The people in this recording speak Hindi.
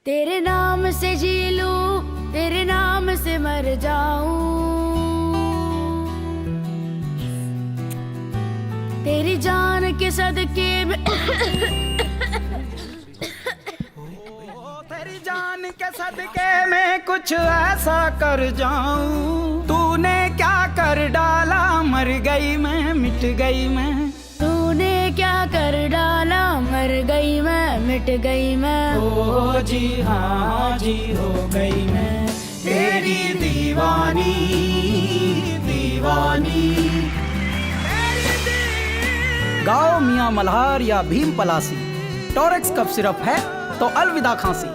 तेरे नाम से जी लूं, तेरे नाम से मर जाऊं, तेरी जान के सदके में तेरी जान के सदके में कुछ ऐसा कर जाऊं। तूने क्या कर डाला, मर गई मैं, मिट गई मैं। तूने क्या कर डाला, मर गई मैं, मिट गई मैं। ओ जी हाँ जी, हो गई मैं तेरी दीवानी, दीवानी। गाओ मियाँ मल्हार या भीम पलासी, टॉरेक्स कफ सिरप है तो अलविदा खांसी।